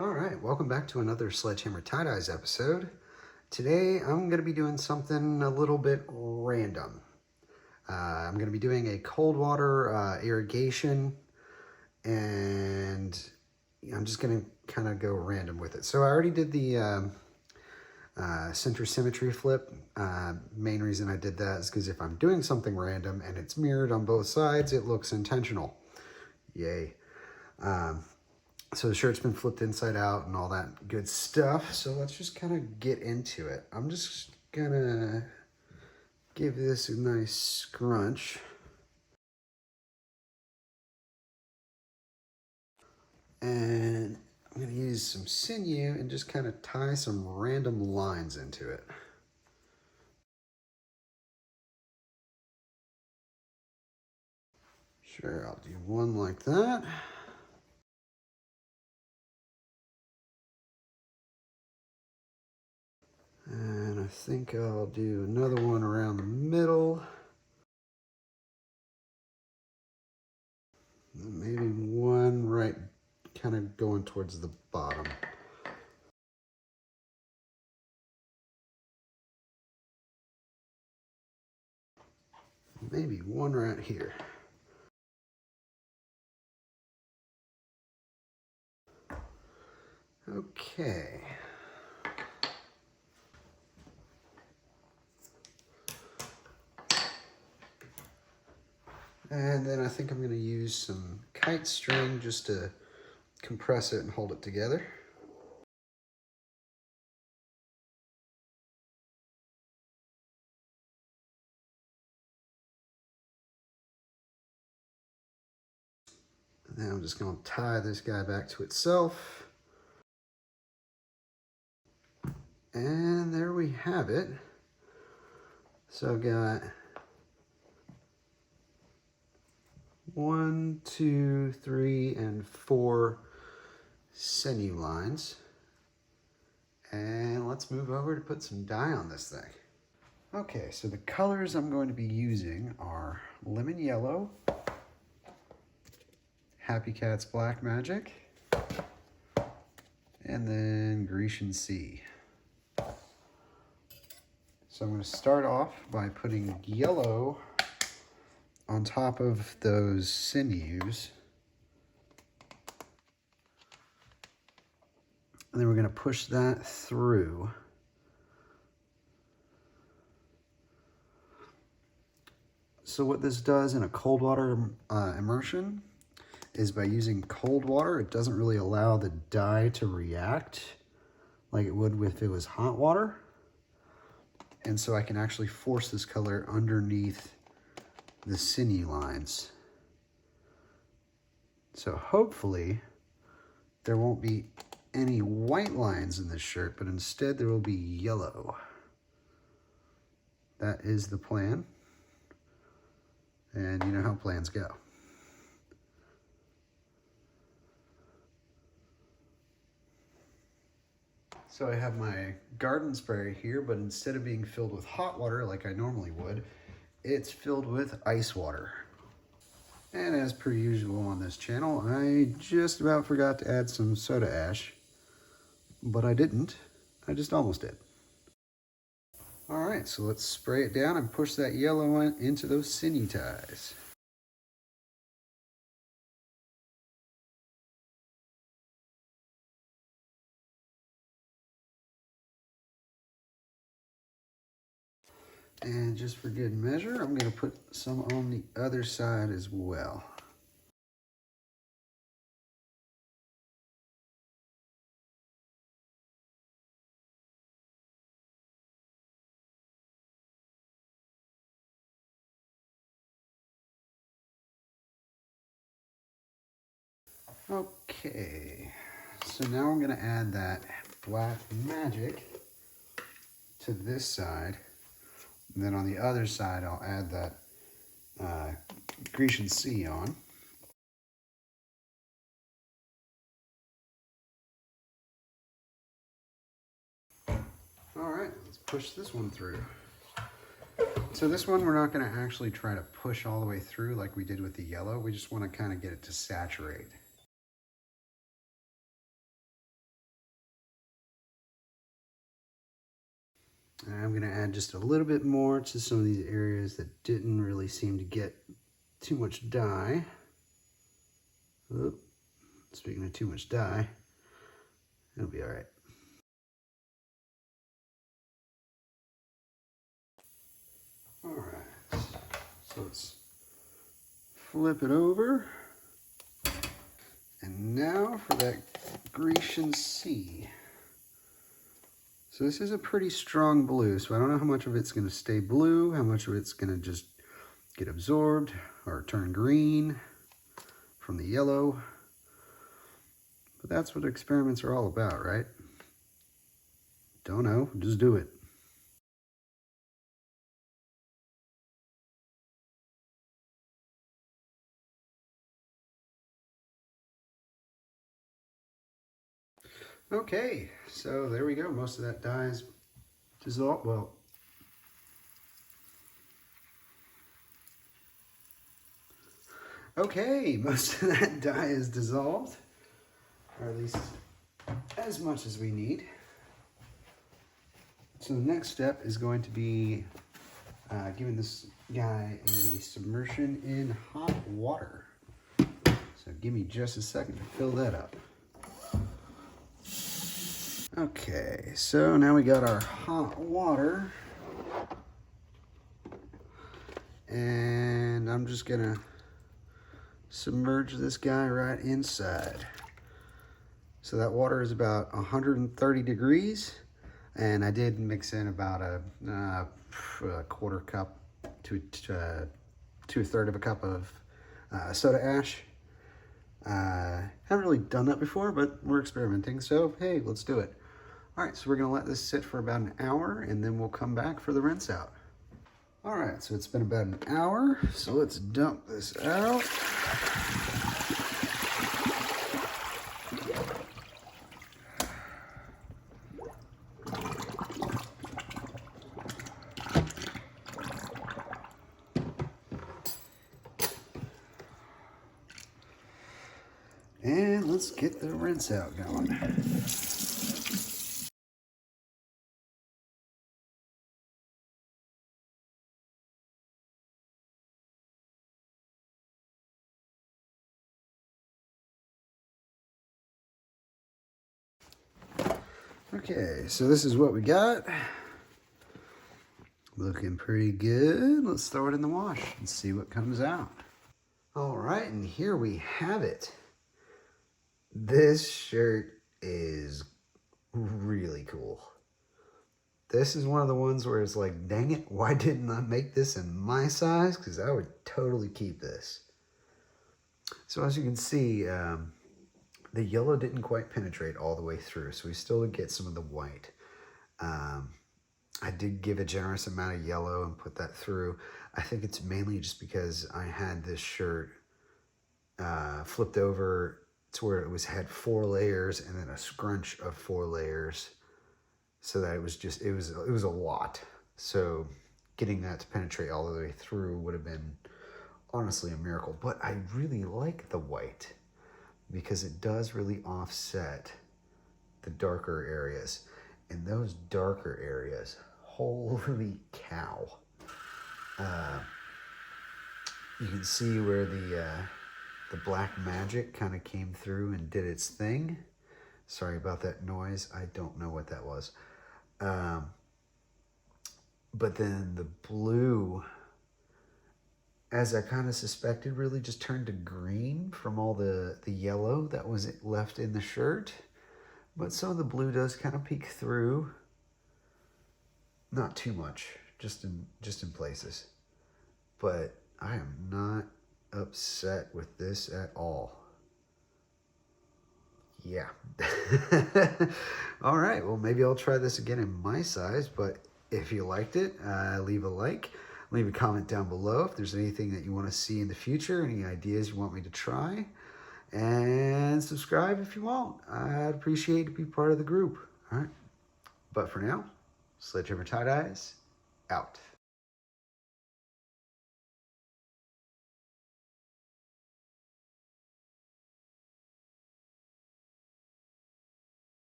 All right, welcome back to another Sledgehammer Tie-Dyes episode. Today I'm going to be doing something a little bit random. I'm going to be doing a cold water irrigation, and I'm just going to kind of go random with it. So I already did the center symmetry flip. Main reason I did that is because if I'm doing something random and it's mirrored on both sides, it looks intentional. Yay. So the shirt's been flipped inside out and all that good stuff. So let's just kind of get into it. I'm just gonna give this a nice scrunch. And I'm gonna use some sinew and just kind of tie some random lines into it. Sure, I'll do one like that. And I think I'll do another one around the middle. And maybe one right kind of going towards the bottom. Maybe one right here. Okay. And then I think I'm going to use some kite string just to compress it and hold it together. And then I'm just going to tie this guy back to itself. And there we have it. So I've got 1, 2, 3, and 4 sinew lines. And let's move over to put some dye on this thing. Okay, so the colors I'm going to be using are lemon yellow, Happy Cat's Black Magic, and then Grecian Sea. So I'm going to start off by putting yellow on top of those sinews. And then we're going to push that through. So what this does in a cold water immersion is by using cold water, it doesn't really allow the dye to react like it would if it was hot water. And so I can actually force this color underneath the sinew lines. So hopefully there won't be any white lines in this shirt, but instead there will be yellow. That is the plan. And you know how plans go. So I have my garden sprayer here, but instead of being filled with hot water like I normally would, it's filled with ice water. And as per usual on this channel, I just about forgot to add some soda ash, but I didn't. I just almost did. All right, so let's spray it down and push that yellow into those sinew ties. And just for good measure, I'm going to put some on the other side as well. Okay, so now I'm going to add that black magic to this side. And then on the other side, I'll add that Grecian Sea on. All right, let's push this one through. So this one, we're not going to actually try to push all the way through like we did with the yellow. We just want to kind of get it to saturate. And I'm going to add just a little bit more to some of these areas that didn't really seem to get too much dye. Oh, speaking of too much dye, it'll be all right. All right, so let's flip it over. And now for that Grecian sea. So this is a pretty strong blue, so I don't know how much of it's going to stay blue, how much of it's going to just get absorbed or turn green from the yellow. But that's what experiments are all about, right? Don't know, just do it. Okay, so there we go. Most of that dye is dissolved. Well, okay, most of that dye is dissolved, or at least as much as we need. So the next step is going to be giving this guy a submersion in hot water. So give me just a second to fill that up. Okay, so now we got our hot water. And I'm just gonna submerge this guy right inside. So that water is about 130 degrees. And I did mix in about a quarter cup to a third of a cup of soda ash. Haven't really done that before, but we're experimenting, so hey, let's do it. All right, so we're gonna let this sit for about an hour and then we'll come back for the rinse out. All right, so it's been about an hour, so let's dump this out. And let's get the rinse out going. Okay, so this is what we got. Looking pretty good. Let's throw it in the wash and see what comes out. All right, and here we have it. This shirt is really cool. This is one of the ones where it's like, dang it, why didn't I make this in my size? Because I would totally keep this. So as you can see, the yellow didn't quite penetrate all the way through, so we still get some of the white. I did give a generous amount of yellow and put that through. I think it's mainly just because I had this shirt flipped over to where it had 4 layers and then a scrunch of 4 layers, so that it was a lot. So getting that to penetrate all the way through would have been honestly a miracle. But I really like the white because it does really offset the darker areas. And those darker areas, holy cow. You can see where the black magic kind of came through and did its thing. Sorry about that noise. I don't know what that was. But then the blue, as I kind of suspected, really just turned to green from all the yellow that was left in the shirt. But some of the blue does kind of peek through. Not too much, just in places. But I am not upset with this at all. Yeah. All right, well, maybe I'll try this again in my size, but if you liked it, leave a like, leave a comment down below if there's anything that you want to see in the future, any ideas you want me to try, and subscribe if you want. I'd appreciate to be part of the group. All right, but for now, Sledgehammer Tie-Dyes, out.